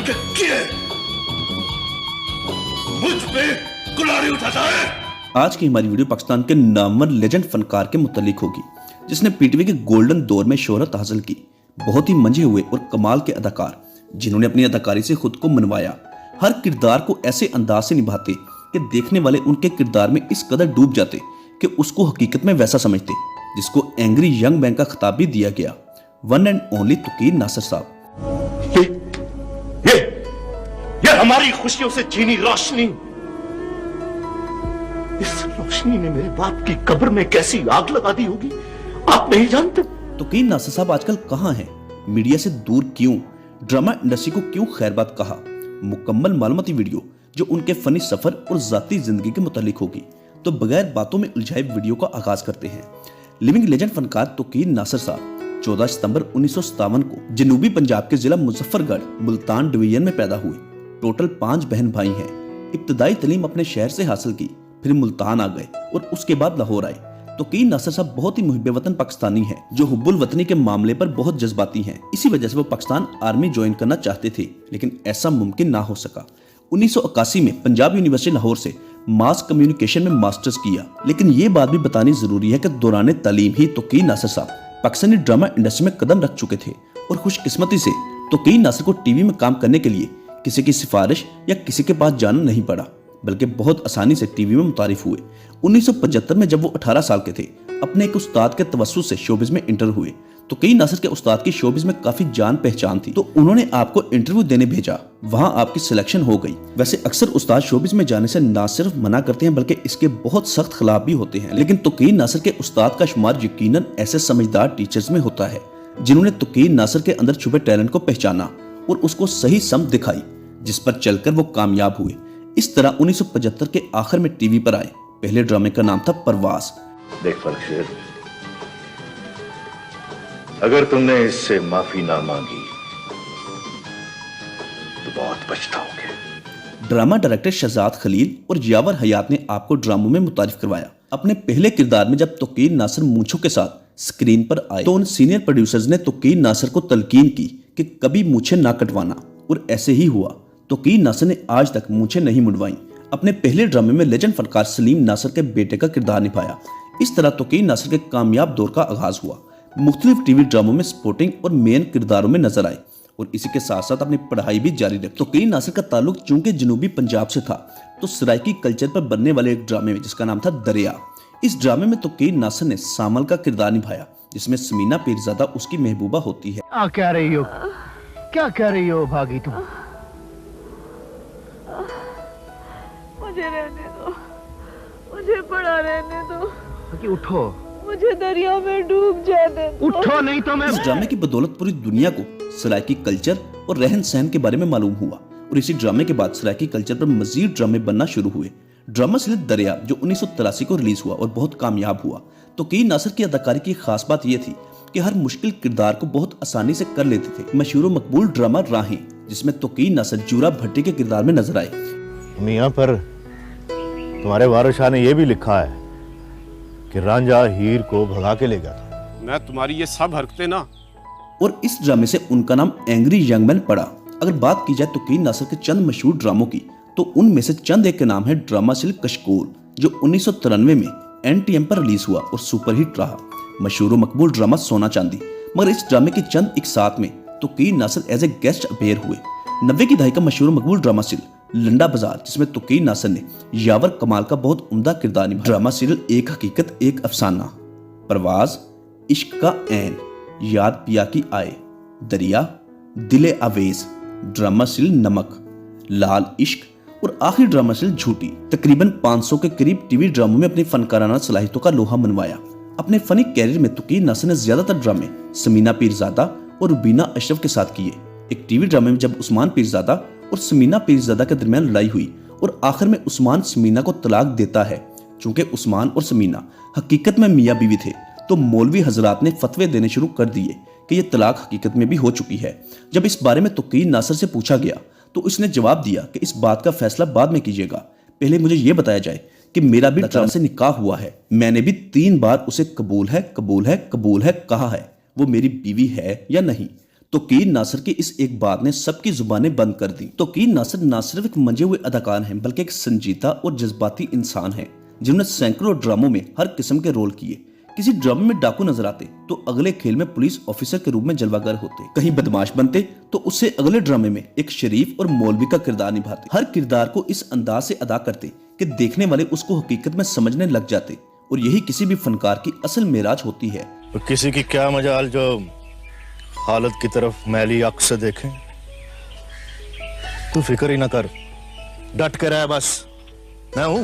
किए मुझ पे कुल्हाड़ी उठाता है। आज की हमारी वीडियो पाकिस्तान के नामवर लेजेंड फनकार के मुतालिक होगी, जिसने पीटीवी के गोल्डन दौर में शोहरत हासिल की। बहुत ही मंझे हुए और कमाल के अदाकार, जिन्होंने अपनी अदाकारी से खुद को मनवाया। हर किरदार को ऐसे अंदाज से निभाते कि देखने वाले उनके किरदार में इस कदर डूब जाते कि उसको हकीकत में वैसा समझते, जिसको एंग्री यंग मैन का खिताब भी दिया गया। One and only Tauqeer Nasir साहब। ये हमारी खुशियों से चीनी रोशनी, इस रोशनी ने मेरे बाप की कब्र में कैसी आग लगा दी होगी, आप नहीं जानते। तोकीर नासिर साहब आजकल कहां हैं? मीडिया से दूर क्यों? ड्रामा इंडस्ट्री को क्यों खैरबाद कहा? मुकम्मल मालूमाती वीडियो जो उनके फनी सफर और जाती जिंदगी के मुतालिक होगी। तो बगैर बातों में उलझाए वीडियो का आगाज करते हैं। लिविंग लेजेंड फनकार तोकीर नासिर साहब 14 सितंबर 1957 को जनूबी पंजाब के जिला मुजफ्फरगढ़ मुल्तान डिवीजन में पैदा हुए। टोटल 5 बहन भाई हैं। इब्तदाई तालीम अपने शहर से हासिल की, फिर मुल्तान आ गए और उसके बाद लाहौर आए। तोकीर नासिर साहब बहुत ही मुहिब्बे वतन पाकिस्तानी हैं, जो हुब्बुल वतनी के मामले पर बहुत जज्बाती हैं। इसी वजह से वो पाकिस्तान आर्मी ज्वाइन करना चाहते थे, लेकिन ऐसा मुमकिन ना हो सका। 1981 में पंजाब यूनिवर्सिटी लाहौर से मास कम्युनिकेशन में मास्टर्स किया। लेकिन ये बात भी बतानी जरूरी है कि दौरान तालीम ही तोकीर नासिर साहब पाकिस्तानी ड्रामा इंडस्ट्री में कदम रख चुके थे और खुशकिस्मती से तोकीर नासिर को टीवी में काम करने के लिए किसी की सिफारिश या किसी के पास जाना नहीं पड़ा, बल्कि बहुत आसानी से टीवी में मुतारिफ हुए। 1975 में जब वो 18 साल के थे, अपने एक उस्ताद के तवस्सुत से शोबिज में इंटर हुए। तोकीर नासिर के उस्ताद की शोबिज में काफी जान पहचान थी, तो उन्होंने आपको इंटरव्यू देने भेजा। वहां आपकी सिलेक्शन हो गई। वैसे अक्सर उस्ताद शोबिज में जाने से ना सिर्फ मना करते हैं, बल्कि इसके बहुत सख्त खिलाफ भी होते हैं। लेकिन तोकीर नासिर के उस्ताद का शुमार यकीनन ऐसे समझदार टीचर्स में होता है, जिन्होंने तोकीर नासिर के अंदर छुपे टैलेंट को पहचाना और उसको सही समझ दिखाई, जिस पर चलकर वो कामयाब हुए। इस तरह 1975 के आखिर में टीवी पर आए। पहले ड्रामे का नाम था परवाज। देख फलक, अगर तुमने इससे माफी ना मांगी तो बहुत पछताओगे। ड्रामा डायरेक्टर शहजाद खलील और यावर हयात ने आपको ड्रामों में मुतारिफ करवाया। अपने पहले किरदार में जब तोकीर नासिर मूंछों के साथ स्क्रीन पर आए, तो उन सीनियर प्रोड्यूसर्स ने तोकीर नासिर को तलकीन की कि कभी मूंछें ना कटवाना, और ऐसे ही हुआ। तोकीर नासिर ने आज तक मूंछें नहीं मुंडवाई। अपने पहले ड्रामे में लेजेंड फनकार सलीम नासिर के बेटे का किरदार निभाया। इस तरह तोकीर नासिर के कामयाब दौर का आगाज हुआ। मुख्तलिफ टीवी ड्रामों में सपोर्टिंग और मेन किरदारों में नजर आए और इसी के साथ साथ अपनी पढ़ाई भी जारी रखी। तोकीर नासिर का ताल्लुक चूंकि जनूबी पंजाब से था, तो सराइकी कल्चर पर बनने वाले एक ड्रामे में जिसका नाम था दरिया, इस ड्रामे में तोकीर नासिर ने सामल का किरदार निभाया, जिसमें समीना पीरजादा उसकी महबूबा होती है। क्या रही हो, क्या कह रही हो भागी तुम? मुझे रहने दो, मुझे पड़ा रहने दो। कि उठो, मुझे दरिया में डूब जाने दो। उठो नहीं तो मैं। इस ड्रामे की बदौलत पूरी दुनिया को सराइकी कल्चर और रहन सहन के बारे में मालूम हुआ, और इसी ड्रामे के बाद सराइकी कल्चर पर मजीद ड्रामे बनना शुरू हुए। ड्रामा सीरीज दरिया जो 1983 को रिलीज हुआ और बहुत कामयाब हुआ। तोकीर नासिर की अदाकारी की खास बात यह थी कि हर मुश्किल किरदार को बहुत आसानी से कर लेते थे। मशहूर व मकबूल ड्रामा राहें, जिसमें तोकीर नासिर जूरा भट्टी के किरदार में नजर आए। मियां, पर तुम्हारे वारिस शाह ने यह भी लिखा है कि रांझा हीर को भगा के ले गया था। मैं तुम्हारी ये सब हरकतें ना। और इस ड्रामे से उनका नाम एंग्री यंग मैन पड़ा। अगर बात की जाए तोकीर नासिर के चंद मशहूर ड्रामों की, तो उनमें से चंद एक के नाम है ड्रामा सीरीज कशकोल, जो 1993 में NTM पर रिलीज हुआ और सुपरहिट रहा। मशहूर मकबूल ड्रामा सोना चांदी, मगर इस ड्रामे के चंद एक साथ में Tauqeer Nasir as a guest appear हुए। 90 की दहाई का मशहूर मकबूल ड्रामा सीरियल लंडा बाजार, जिसमें तोकीर नासिर ने यावर कमाल का बहुत उम्दा किरदार निभाया। ड्रामा सीरियल एक हकीकत एक अफसाना, परवाज, इश्क का ऐन, याद पिया की आए, दरिया, दिले आवेज, ड्रामा सीरियल नमक, लाल इश्क और आखिरी ड्रामा सीरियल झूठी। तकरीबन 500 के करीब टीवी ड्रामों में अपनी फनकाराना सलाहियतों का लोहा मनवाया। अपने फनी कैरियर में तोकीर नासिर ने ज्यादातर ड्रामे समीना पीरजादा और रुबीना अशरफ के साथ किए। एक टीवी ड्रामे में जब उस्मान पीरजादा और समीना पीरजादा के दरमियान लड़ाई हुई और आखिर में उस्मान समीना को तलाक देता है। चूंकि उस्मान और समीना हकीकत में मियाँ बीवी थे, तो मौलवी हजरात ने फतवे देने शुरू कर दिए कि यह तलाक हकीकत में भी हो चुकी है। जब इस बारे में तोकीर नासिर से पूछा गया, तो उसने जवाब दिया कि इस बात का फैसला बाद में कीजिएगा, पहले मुझे यह बताया जाए कि मेरा भी तरह से निकाह हुआ है, मैंने भी 3 बार उसे कबूल है कबूल है कबूल है कहा है, वो मेरी बीवी है या नहीं। तोकीर नासिर की इस एक बात ने सबकी जुबानें बंद कर दी। तोकीर नासिर न सिर्फ एक मंजे हुए अदाकार हैं बल्कि एक संजीदा और जज्बाती इंसान हैं जिन्होंने सैकड़ों ड्रामों में हर किस्म के रोल किए। किसी ड्रामे में डाकू नजर आते तो अगले खेल में पुलिस ऑफिसर के रूप में जलवागर होते, कहीं बदमाश बनते तो उससे अगले ड्रामे में एक शरीफ और मौलवी का किरदार निभाते। हर किरदार को इस अंदाज से अदा करते कि देखने वाले उसको हकीकत में समझने लग जाते और यही किसी भी फनकार की असल मेराज होती है। तो किसी की क्या मजाल जो हालत की तरफ मैली आंख से देखें। तू फिक्र ही ना कर, डट कर रहा है, बस मैं हूं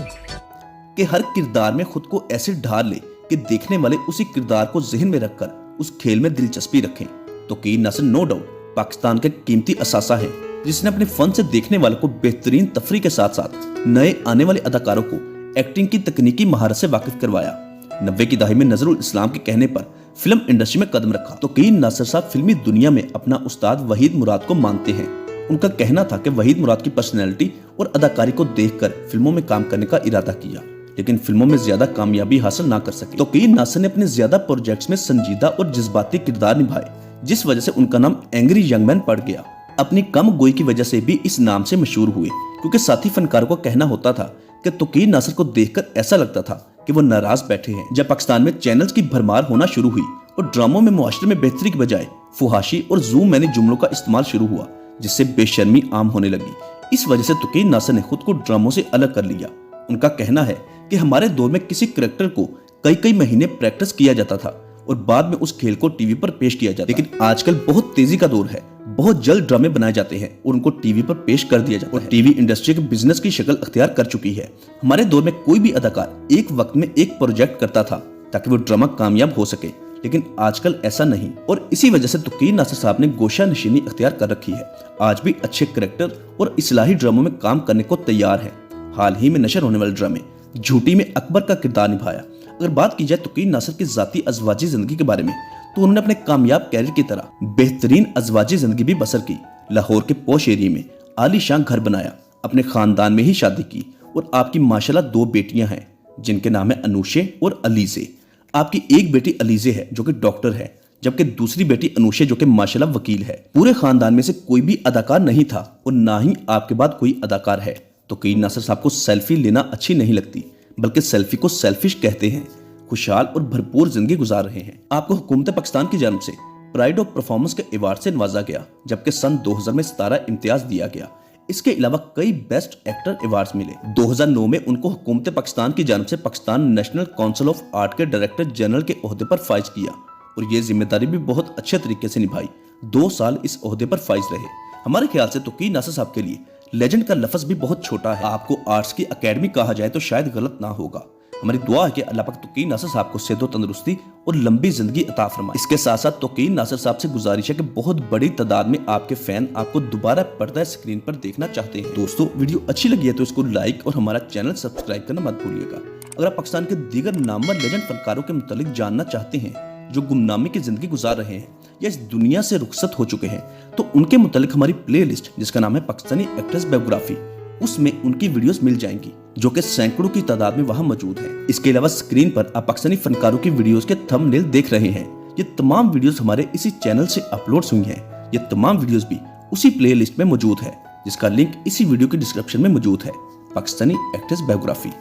कि हर किरदार में खुद को ऐसे ढाल ले कि देखने वाले उसी किरदार को जहन में रखकर उस खेल में दिलचस्पी रखें। तोकीर नासिर नो डाउट पाकिस्तान के कीमती असासा है जिसने अपने फन से देखने वालों को बेहतरीन तफरी के साथ साथ नए आने वाले अदाकारों को एक्टिंग की तकनीकी महारत से वाकिफ करवाया। 90 की दहाई में नजरुल इस्लाम के कहने पर फिल्म इंडस्ट्री में कदम रखा। तोकीर नासिर साहब फिल्मी दुनिया में अपना उस्ताद वहीद मुराद को मानते हैं। उनका कहना था कि वहीद मुराद की पर्सनैलिटी और अदाकारी को देखकर फिल्मों में काम करने का इरादा किया, लेकिन फिल्मों में ज्यादा कामयाबी हासिल ना कर सके। तोकीर नासिर ने अपने ज्यादा प्रोजेक्ट्स में संजीदा और जज्बाती किरदार निभाए, जिस वजह से उनका नाम एंग्री यंग मैन पड़ गया। अपनी कम गोई की वजह से भी इस नाम से मशहूर हुए, क्योंकि साथी फनकारों का कहना होता था कि तोकीर नासिर को देखकर ऐसा लगता था कि वो नाराज बैठे हैं। जब पाकिस्तान में चैनल्स की भरमार होना शुरू हुई और ड्रामों में मुआशरे में बेहतरी के बजाय फुहाशी और जूम मैनी जुमलों का इस्तेमाल शुरू हुआ, जिससे बेशर्मी आम होने लगी। इस वजह से तोकीर नासिर ने खुद को ड्रामों से अलग कर लिया। उनका कहना है कि हमारे दौर में किसी करैक्टर को कई महीने प्रैक्टिस किया जाता था और बाद में उस खेल को टीवी पर पेश किया जाता, लेकिन आजकल बहुत तेजी का दौर है, बहुत जल्द ड्रामे बनाए जाते हैं और उनको टीवी पर पेश कर दिया जाता है। टीवी इंडस्ट्री के बिजनेस की शक्ल अख्तियार कर चुकी है। हमारे दौर में कोई भी अदाकार एक वक्त में एक प्रोजेक्ट करता था ताकि वो ड्रामा कामयाब हो सके, लेकिन आजकल ऐसा नहीं और इसी वजह से तोकीर नासिर साहब ने गोशा नशीनी अख्तियार कर रखी है। आज भी अच्छे करैक्टर और इस्लाही ड्रामों में काम करने को तैयार है। हाल ही में नशर होने वाले ड्रामे झूठी में अकबर का किरदार निभाया। अगर बात की जाए तोकीर नासिर की जाती अज़वाजी जिंदगी के बारे में, तो उन्होंने अपने कामयाब कैरियर की तरह बेहतरीन अज़वाजी जिंदगी भी बसर की। लाहौर के पोश एरिया में आलीशान घर बनाया, अपने खानदान में ही शादी की और आपकी माशाल्लाह 2 बेटियां हैं जिनके नाम है अनूशे और अलीजे। आपकी एक बेटी अलीजे है जो कि डॉक्टर है, जबकि दूसरी बेटी अनूशे जो कि माशाल्लाह वकील है। पूरे खानदान में से कोई भी अदाकार नहीं था और ना ही आपके बाद कोई अदाकार है। तोकीर नासिर साहब को सेल्फी लेना अच्छी नहीं लगती, बल्कि सेल्फी को सेल्फिश कहते हैं। खुशहाल और भरपूर जिंदगी गुजार रहे हैं। आपको हुकूमत पाकिस्तान की जानिब से प्राइड ऑफ परफॉर्मेंस के अवार्ड से नवाजा गया, जबकि सन 2000 में 17 इम्तियाज दिया गया। इसके अलावा कई बेस्ट एक्टर अवार्ड्स मिले। 2009 में उनको हुकूमत पाकिस्तान की जानिब से Pakistan national council of art के डायरेक्टर जनरल के ओहदे पर फाइज किया और ये जिम्मेदारी भी बहुत अच्छे तरीके से निभाई। 2 साल इस ओहदे पर फाइज रहे। हमारे ख्याल से तोकीर नासिर साहब के लिए लेजेंड का लफ्ज भी बहुत छोटा है। आपको आर्ट्स की अकेडमी कहा जाए तो शायद गलत ना होगा। हमारी दुआ है कि अल्लाह पाक तोकीर नासिर साहब को सेहत और तंदुरुस्ती और लंबी जिंदगी अता फरमाए। इसके साथ साथ तोकीर नासिर साहब से गुजारिश है कि बहुत बड़ी तादाद में आपके फैन आपको दोबारा पर्दा स्क्रीन पर देखना चाहते हैं। दोस्तों, वीडियो अच्छी लगी है तो इसको लाइक और हमारा चैनल सब्सक्राइब करना मत भूलिएगा। अगर आप पाकिस्तान के दीगर नामवर लेजेंड फनकारों के मुतालिक जानना चाहते हैं जो गुमनामी की जिंदगी गुजार रहे हैं या इस दुनिया से रुखसत हो चुके हैं, तो उनके मुतालिक हमारी प्लेलिस्ट जिसका नाम है पाकिस्तानी एक्ट्रेस बायोग्राफी, उसमें उनकी वीडियोस मिल जाएंगी जो कि सैकड़ों की तादाद में वहां मौजूद है। इसके अलावा स्क्रीन पर आप पाकिस्तानी फनकारों की वीडियोस के थंबनेल देख रहे हैं। ये तमाम वीडियोस हमारे इसी चैनल से अपलोड हुई हैं। ये तमाम वीडियोस भी उसी प्लेलिस्ट में मौजूद है जिसका लिंक इसी वीडियो के डिस्क्रिप्शन में मौजूद है। Pakistani actress biography.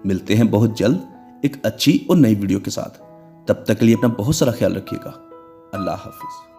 मिलते हैं बहुत जल्द एक अच्छी और नई वीडियो के साथ। तब तक के लिए अपना बहुत सारा ख्याल रखिएगा। अल्लाह हाफिज।